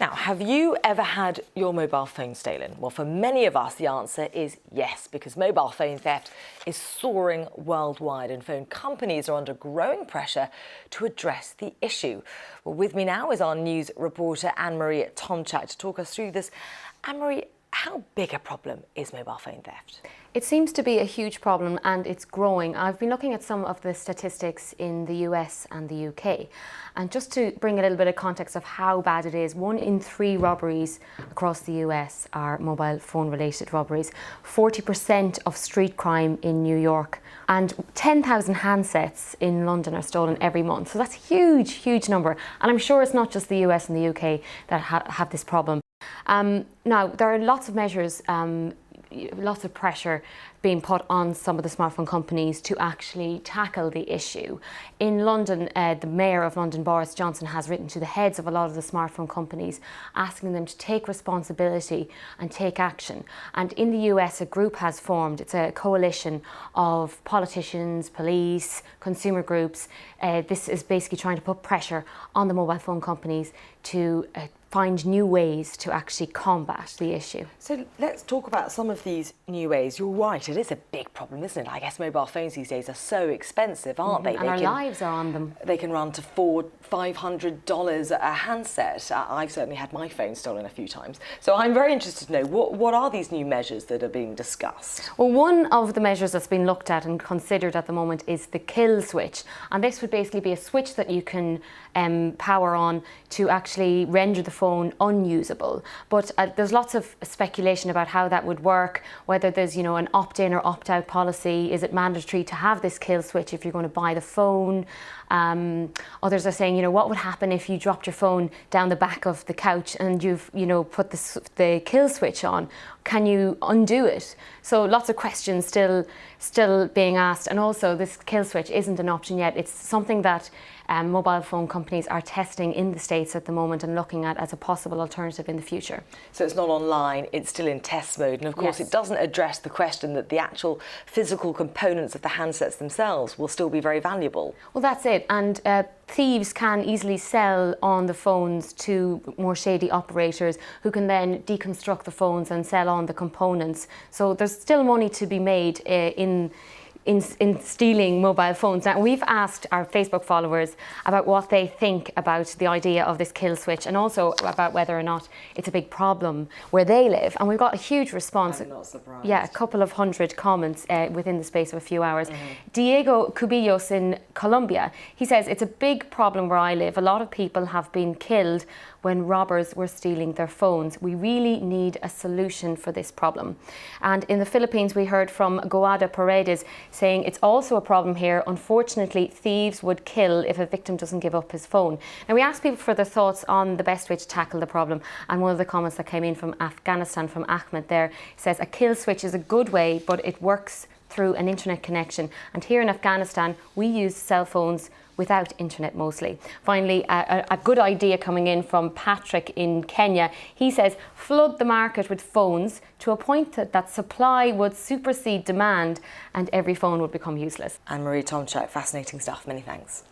Now, have you ever had your mobile phone stolen? Well, for many of us, the answer is yes, because mobile phone theft is soaring worldwide and phone companies are under growing pressure to address the issue. Well, with me now is our news reporter Anne-Marie Tomchak to talk us through this. Anne-Marie, how big a problem is mobile phone theft? It seems to be a huge problem and it's growing. I've been looking at some of the statistics in the US and the UK. And just to bring a little bit of context of how bad it is, 1 in 3 robberies across the US are mobile phone related robberies, 40% of street crime in New York, and 10,000 handsets in London are stolen every month. So that's a huge, huge number. And I'm sure it's not just the US and the UK that have this problem. Now, there are lots of measures, lots of pressure being put on some of the smartphone companies to actually tackle the issue. In London, the Mayor of London, Boris Johnson, has written to the heads of a lot of the smartphone companies asking them to take responsibility and take action. And in the US, a group has formed. It's a coalition of politicians, police, consumer groups. This is basically trying to put pressure on the mobile phone companies to find new ways to actually combat the issue. So let's talk about some of these new ways. You're right, it is a big problem, isn't it? I guess mobile phones these days are so expensive, aren't they? And our lives are on them. They can run to $400-500 a handset. I've certainly had my phone stolen a few times. So I'm very interested to know, what are these new measures that are being discussed? Well, one of the measures that's been looked at and considered at the moment is the kill switch. And this would basically be a switch that you can power on to actually render the phone unusable. But there's lots of speculation about how that would work, whether there's, an opt-in or opt-out policy. Is it mandatory to have this kill switch if you're going to buy the phone? Others are saying, what would happen if you dropped your phone down the back of the couch and you've, put the kill switch on? Can you undo it? So lots of questions still being asked. And also this kill switch isn't an option yet. It's something that mobile phone companies are testing in the States at the moment and looking at as a possible alternative in the future. So it's not online, it's still in test mode. And of course, Yes. It doesn't address the question that the actual physical components of the handsets themselves will still be very valuable. Well, that's it. And thieves can easily sell on the phones to more shady operators who can then deconstruct the phones and sell on the components. So there's still money to be made in stealing mobile phones. Now, we've asked our Facebook followers about what they think about the idea of this kill switch and also about whether or not it's a big problem where they live. And we've got a huge response. I'm not surprised. Yeah, a couple of hundred comments within the space of a few hours. Diego Cubillos in Colombia, he says, it's a big problem where I live. A lot of people have been killed when robbers were stealing their phones. We really need a solution for this problem. And in the Philippines, we heard from Guada Paredes saying it's also a problem here. Unfortunately, thieves would kill if a victim doesn't give up his phone. Now, we asked people for their thoughts on the best way to tackle the problem. And one of the comments that came in from Afghanistan, from Ahmed there, says a kill switch is a good way, but it works through an internet connection. And here in Afghanistan, we use cell phones without internet mostly. Finally, a good idea coming in from Patrick in Kenya. He says, flood the market with phones to a point that supply would supersede demand and every phone would become useless. Anne-Marie Tomchak, fascinating stuff. Many thanks.